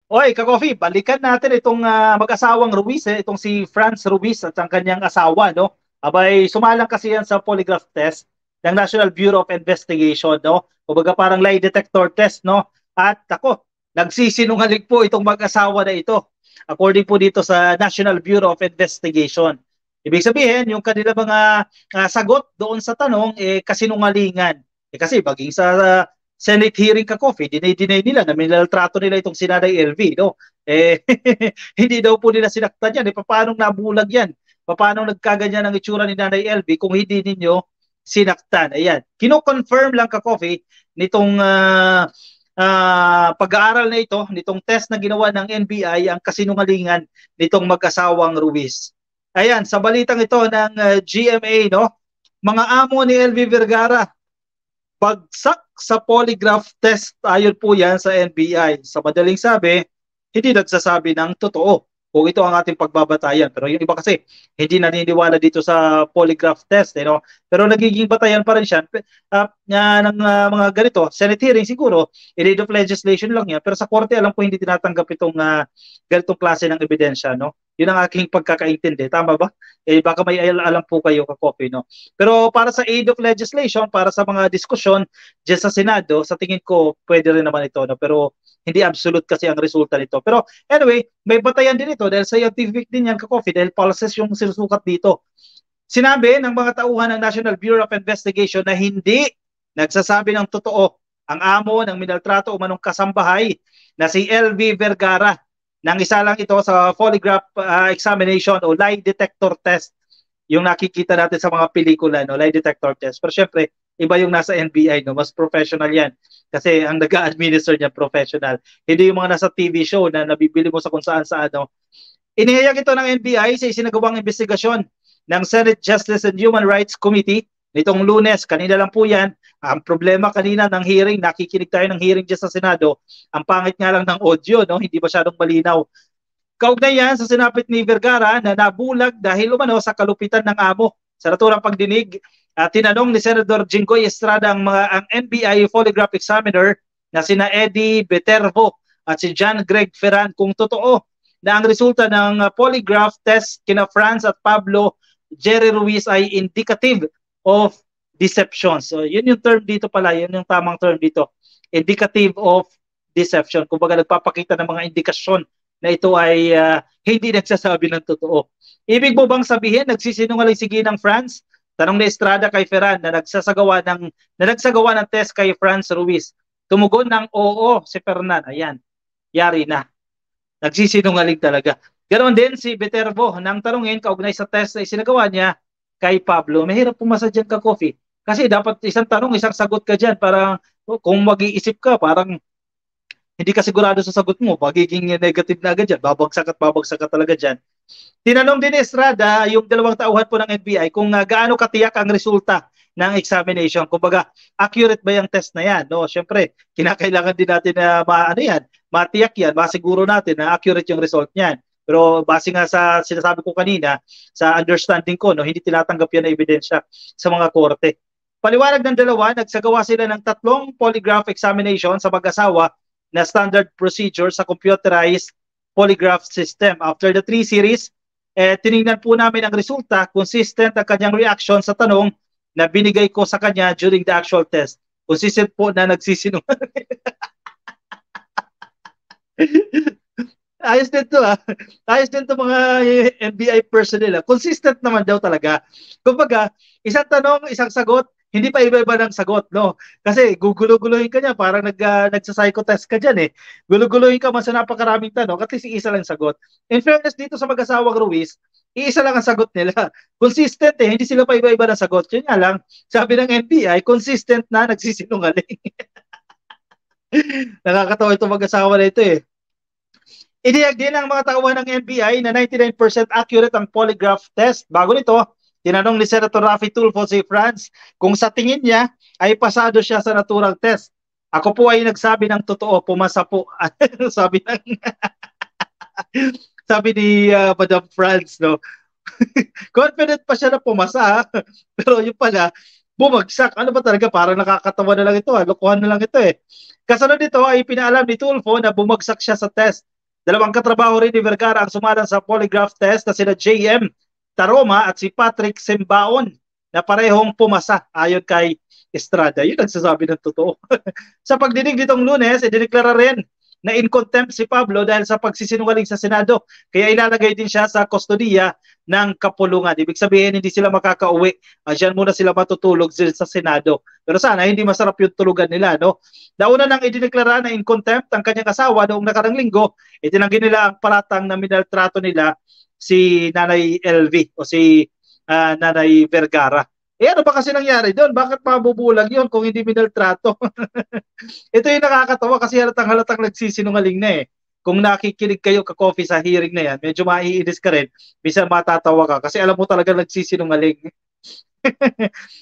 Oy, ka-coffee, balikan natin itong mag-asawang Ruiz, itong si Franz Ruiz at ang kanyang asawa, no? Abay, sumalang kasi yan sa polygraph test ng National Bureau of Investigation, no? Kumbaga parang lie detector test, no? At ako, nagsisinungaling po itong mag-asawa na ito, according po dito sa National Bureau of Investigation. Ibig sabihin, yung kanila mga sagot doon sa tanong, kasinungalingan. Kasi baging sa Senate hearing ka, Coffee, dinay nila na minaltrato nila itong si Nanay LV, no? Hindi daw po nila sinaktan yan. Paano nabulag yan? Paano nagkaganyan ang itsura ni Nanay LV kung hindi ninyo sinaktan? Ayan. Kino-confirm lang ka, Coffee, nitong pag-aaral na ito, nitong test na ginawa ng NBI, ang kasinungalingan nitong mag-asawang Ruiz. Ayan, sa balitang ito ng GMA, no? Mga amo ni LV Vergara, bagsak sa polygraph test, ayon po yan sa NBI. Sa madaling sabi, hindi nagsasabi ng totoo kung ito ang ating pagbabatayan. Pero yung iba kasi, hindi naniniwala dito sa polygraph test. Pero nagiging batayan pa rin siya ng mga ganito. Senate hearing siguro, in-aid of legislation lang yan. Pero sa korte, alam ko hindi tinatanggap itong ganitong klase ng ebidensya. No? Yun ang aking pagkakaintindi. Tama ba? Baka may alam po kayo ka-copy. No? Pero para sa aid of legislation, para sa mga diskusyon dyan sa Senado, sa tingin ko, pwede rin naman ito. No? Pero hindi absolute kasi ang resulta nito. Pero anyway, may batayan din ito dahil scientific din yan ka-coffee dahil pulses yung sinusukat dito. Sinabi ng mga tauhan ng National Bureau of Investigation na hindi nagsasabi ng totoo ang amo ng minaltrato o manong kasambahay na si LV Vergara nang isa lang ito sa polygraph examination o lie detector test yung nakikita natin sa mga pelikula, no, lie detector test. Pero syempre, iba yung nasa NBI, no, mas professional yan. Kasi ang nag-administer niya professional. Hindi yung mga nasa TV show na nabibili mo sa kung saan sa ano. Inihayag ito ng NBI sa isinagawang investigasyon ng Senate Justice and Human Rights Committee nitong Lunes. Kanina lang po yan. Ang problema kanina ng hearing, nakikinig tayo ng hearing dyan sa Senado. Ang pangit nga lang ng audio, no? Hindi masyadong malinaw. Kaugnay yan sa sinapit ni Vergara na nabulag dahil umano sa kalupitan ng amo. Sa naturang pagdinig, tinanong ni Senador Jinggoy Estrada ang NBI polygraph examiner na sina Eddie Betervo at si John Greg Ferran kung totoo na ang resulta ng polygraph test kina Franz at Pablo Jerry Ruiz ay indicative of deception. So yun yung term dito pala, yun yung tamang term dito. Indicative of deception. Kumbaga nagpapakita ng mga indikasyon na ito ay hindi nagsasabi ng totoo. Ibig mo bang sabihin nagsisinungaling si Ginang Franz? Tanong ni Estrada kay Ferran na nagsagawa ng test kay Franz Ruiz. Tumugon ng oo si Fernan. Ayan, yari na. Nagsisinungaling talaga. Ganon din si Beterbo nang tanungin kaugnay sa test na isinagawa niya kay Pablo. Mahirap pumasa dyan ka, Coffee. Kasi dapat isang tanong, isang sagot ka dyan. Parang kung mag-iisip ka, parang hindi ka sigurado sa sagot mo, magiging negative na agad dyan. Babagsak ka talaga dyan. Tinanong din ni Estrada yung dalawang tauhan po ng NBI kung gaano katiyak ang resulta ng examination. Kumbaga, accurate ba yung test na yan? No, syempre, kinakailangan din natin na matiyak yan, masiguro natin na accurate yung result niyan. Pero base nga sa sinasabi ko kanina, sa understanding ko, no, hindi tinatanggap yan na ebidensya sa mga korte. Paliwanag ng dalawa, nagsagawa sila ng 3 polygraph examination sa mag-asawa na standard procedure sa computerized polygraph system. After the 3 series, tinignan po namin ang resulta, consistent ang kanyang reaction sa tanong na binigay ko sa kanya during the actual test. Consistent po na nagsisinungaling. Ayos din to Ayos din to mga NBI personnel. Consistent naman daw talaga. Kumbaga, isang tanong, isang sagot, hindi pa iba-iba ng sagot, no? Kasi gugulo-gulohin ka niya, parang nagsa-psychotest ka dyan eh. Gulo-gulohin ka man sa napakaraming tanong, at least isa lang sagot. In fairness dito sa mag-asawang Ruiz, iisa lang ang sagot nila. Consistent eh, hindi sila pa iba-iba ng sagot. Yun nga lang, sabi ng NBI, consistent na nagsisinungaling. Nakakatawa itong mag-asawa na ito eh. Iniyag din ang mga tauhan ng NBI na 99% accurate ang polygraph test. Bago nito, tinanong ni Senator Raffy Tulfo si Franz kung sa tingin niya ay pasado siya sa natural test. Ako po ay nagsabi ng totoo, pumasa po. sabi ng sabi ni Madam Franz, no. Confident pa siya na pumasa, pero yung pala bumagsak. Ano ba talaga? Parang nakakatawa na lang ito. Lokohan na lang ito eh. Kasunod nito ay pinaalam ni Tulfo na bumagsak siya sa test Dalawang katrabaho rin ni Vergara ang sumalang sa polygraph test na sina JM Taroma at si Patrick Sembaon na parehong pumasa ayon kay Estrada. Yun nagsasabi ng totoo. Sa pagdinig nitong Lunes, idineklara rin na in contempt si Pablo dahil sa pagsisinungaling sa Senado. Kaya ilalagay din siya sa kustodiya ng kapulungan. Ibig sabihin, hindi sila makakauwi. Diyan muna sila matutulog sa Senado. Pero sana hindi masarap yung tulugan nila. No? Nauna nang idineklara na in contempt ang kanyang asawa noong nakarang linggo, itinanggi nila ang paratang na minaltrato nila si Nanay LV o si Nanay Vergara. Ano ba kasi nangyari doon? Bakit mabubulag yun kung hindi minaltrato? Ito yung nakakatawa kasi halatang nagsisinungaling na eh. Kung nakikinig kayo ka-coffee sa hearing na yan, medyo maiinis ka rin. Bisa matatawa ka kasi alam mo talaga nagsisinungaling.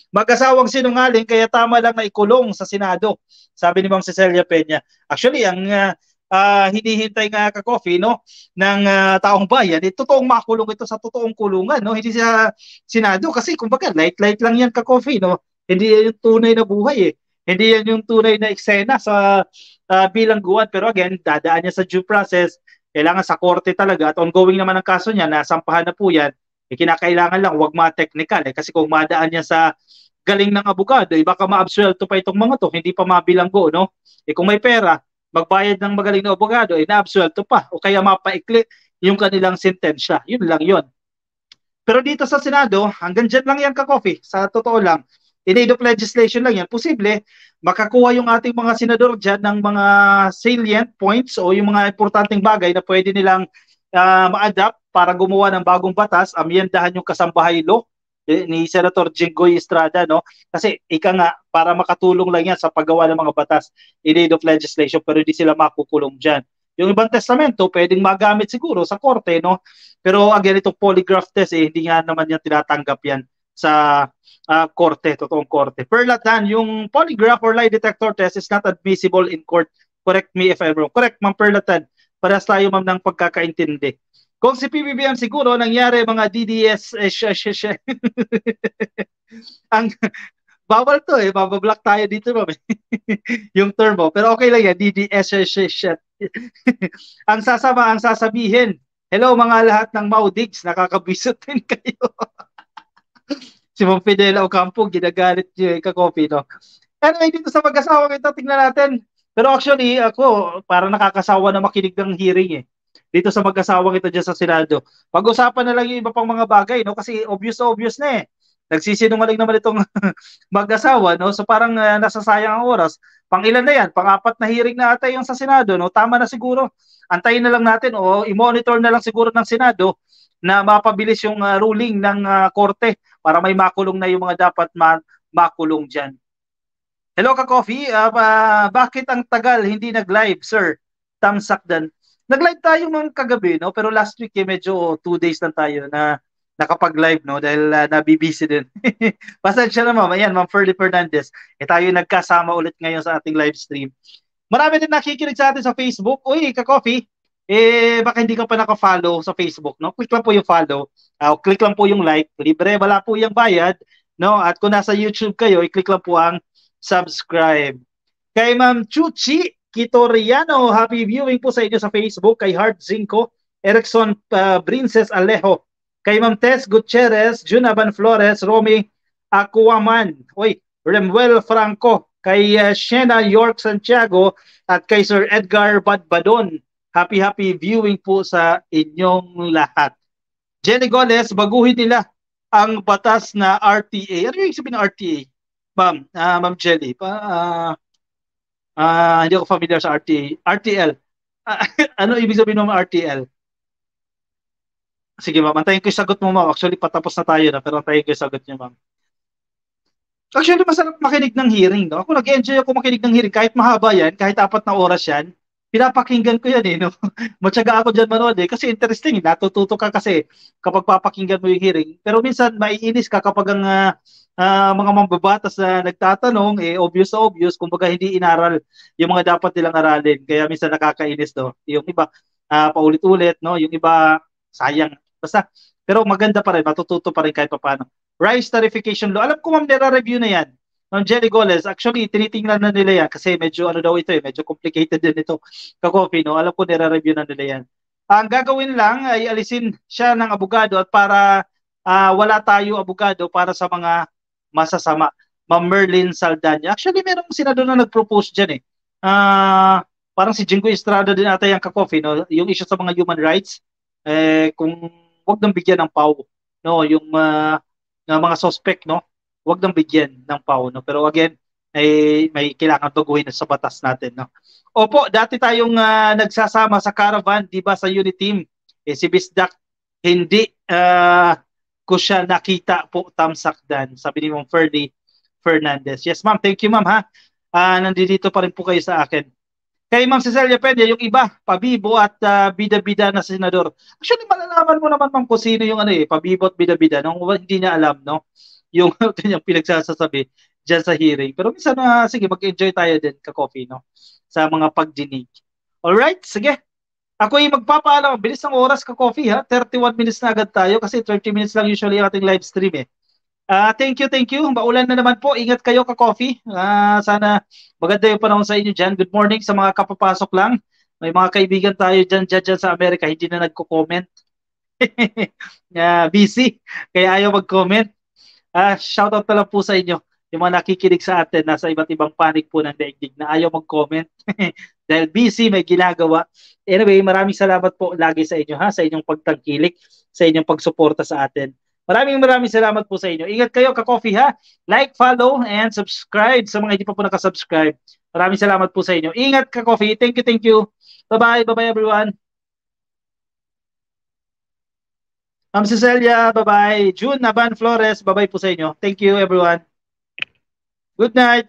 Mag-asawang sinungaling kaya tama lang na ikulong sa Senado, sabi ni Ma'am Cecilia Peña. Actually, ang hinihintay nga ka-coffee no ng taong bayan, totoong makulong ito sa totoong kulungan, no? Hindi sa Senado kasi kumbaga light lang yan ka-coffee, no? Hindi yan yung tunay na buhay eh. Hindi yan yung tunay na eksena sa bilangguan. Pero again, dadaan niya sa due process, kailangan sa korte talaga at ongoing naman ang kaso niya, nasampahan na po yan. Kinakailangan lang huwag ma-technical eh. Kasi kung madaan niya sa galing ng abogado, baka ma-absuelto pa itong mga to, hindi pa mabilanggo, no? Kung may pera, magbayad ng magaling na abogado, na-absuelto pa o kaya mapaikli yung kanilang sentensya. Yun lang yun. Pero dito sa Senado, hanggang dyan lang yan ka-coffee. Sa totoo lang, in aid of legislation lang yan. Posible, makakuha yung ating mga senador dyan ng mga salient points o yung mga importanteng bagay na pwede nilang ma-adapt para gumawa ng bagong batas, amyendahan yung kasambahay law ni Senator Jinggoy Estrada, no? Kasi ika nga, para makatulong lang yan sa paggawa ng mga batas in aid of legislation, pero hindi sila makukulong dyan. Yung ibang testamento, pwedeng magamit siguro sa korte, no? Pero again, itong polygraph test, hindi nga naman yan tinatanggap yan sa korte, totoong korte. Perlatan, yung polygraph or lie detector test is not admissible in court. Correct me if I'm wrong. Correct, Ma'am Perlatan. Parehas tayo, ma'am, ng pagkakaintindi. Kung si PBBM siguro, nangyari mga DDS, ang bawal to eh, mabablock tayo dito, ma'am. Yung term mo. Pero okay lang yan, DDS, ang sasabihin, hello mga lahat ng Maudigs, nakakabisot din kayo. Si Ma'am Fidela Ocampo, ginagalit yung ka-coffee, no? Anyway, dito sa mag-asawang ito, tingnan natin. Pero actually, ako, parang nakakasawa na makinig ng hearing eh. Dito sa mag-asawang ito dyan sa Senado. Pag-usapan na lang yung iba pang mga bagay, no? Kasi obvious na eh. Nagsisinungaling naman itong mag-asawa, no? So parang nasasayang ang oras. Pang-ilan na yan? Pang-apat na hearing na ata yung sa Senado, no? Tama na siguro. Antayin na lang natin o i-monitor na lang siguro ng Senado na mapabilis yung ruling ng korte para may makulong na yung mga dapat makulong dyan. Hello ka-coffee, bakit ang tagal hindi nag-live, sir? Tamsakdan. Nag-live tayo mga kagabi, no? Pero last week medyo 2 days lang tayo na nakapag-live, no? Dahil nabibisi din. Pasensya na, ma'am. Ayan, Ma'am Ferdy Fernandez. Tayo nagkasama ulit ngayon sa ating live stream. Marami din nakikinig sa atin sa Facebook. Uy, ka-coffee, baka hindi ka pa naka-follow sa Facebook, no? Click lang po yung follow. Click lang po yung like. Libre, wala po yung bayad, no? At kung nasa YouTube kayo, i-click lang po ang subscribe. Kay Ma'am Chuchi Kitoriano, happy viewing po sa inyo sa Facebook. Kay Hart Zinco, Erickson Princes Alejo, kay Ma'am Tess Gutierrez, Junaban Flores, Romy Aquaman, Remuel Franco, kay Shena York Santiago, at kay Sir Edgar Badbadon. Happy viewing po sa inyong lahat. Jenny Goles, baguhin nila ang batas na RTA. Ano yung sabihin ng RTA? Ma'am Jelly. Hindi ako familiar sa RTA. RTL. Ano ibig sabihin ng RTL? Sige, ma'am. Antayin ko yung sagot mo, ma'am. Actually, patapos na tayo na, pero antayin ko yung sagot niya, ma'am. Actually, masarap makinig ng hearing, no? Ako nag-enjoy ako makinig ng hearing. Kahit mahaba yan, kahit 4 na oras yan, pinapakinggan ko yan eh, no? Matyaga ako dyan manood eh. Kasi interesting, natututo ka kasi kapag papakinggan mo yung hearing. Pero minsan, maiinis ka kapag ang mga mambabatas na nagtatanong, obvious na obvious, kumbaga hindi inaral yung mga dapat nilang aralin. Kaya minsan nakakainis, no? Yung iba, paulit-ulit, no? Yung iba, sayang. Basta, pero maganda pa rin, matututo pa rin kahit pa paano. Rice tarification law. Alam ko, ma'am, nira-review na yan. Ng Jelly Goles, actually, tinitingnan na nila yan kasi medyo ano daw ito medyo complicated din ito ka-coffee, no? Alam ko, nira-review na nila yan. Ang gagawin lang ay alisin siya ng abogado at para wala tayo abogado para sa mga masasama. Ma'am Merlin Saldana. Actually, merong senador na nag-propose dyan eh. Parang si Jingo Estrada din ata yung kakofi, no? Yung issue sa mga human rights, kung wag nang bigyan ng PAW, no? Yung mga suspect, no? Wag nang bigyan ng PAW, no? Pero again, may kailangan baguhin sa batas natin, no? Opo, dati tayong nagsasama sa caravan, di ba, sa unit team. Si Bisdak, hindi ko siya nakita po tamsakdan. Sabi ni Ma'am Ferdy Fernandez. Yes, ma'am. Thank you, ma'am, ha. Nandito pa rin po kayo sa akin. Kay Ma'am Cecilia Peña, yung iba, pabibo at bida-bida na senador. Actually, malalaman mo naman, ma'am, kung sino yung pabibo at bida-bida. Nung hindi niya alam, no? Yung kanyang pinagsasasabi dyan sa hearing. Pero minsan, sige, mag-enjoy tayo din, ka-coffee, no? Sa mga pagdinig. Alright, sige. Ako ay magpapaalam. Bilis ng oras, ka-coffee, ha? 31 minutes na agad tayo kasi 30 minutes lang usually yung ating live stream, eh. Thank you, thank you. Maulan na naman po. Ingat kayo, ka-coffee. Sana maganda yung panahon sa inyo dyan. Good morning sa mga kapapasok lang. May mga kaibigan tayo dyan sa Amerika, hindi na nagko-comment. Busy, kaya ayaw mag-comment. Shoutout na lang po sa inyo. Yung mga nakikinig sa atin, nasa iba't ibang panig po ng daigdig na ayaw mag-comment. Dahil busy, may ginagawa. Anyway, maraming salamat po lagi sa inyo, ha? Sa inyong pagtangkilik, sa inyong pagsuporta sa atin. Maraming salamat po sa inyo. Ingat kayo, ka-coffee, ha? Like, follow, and subscribe sa mga hindi pa po nakasubscribe. Maraming salamat po sa inyo. Ingat, ka-coffee. Thank you, thank you. Bye-bye. Bye-bye, everyone. Ma'am Cecilia, bye-bye. June Naban Flores, bye-bye po sa inyo. Thank you, everyone. Good night.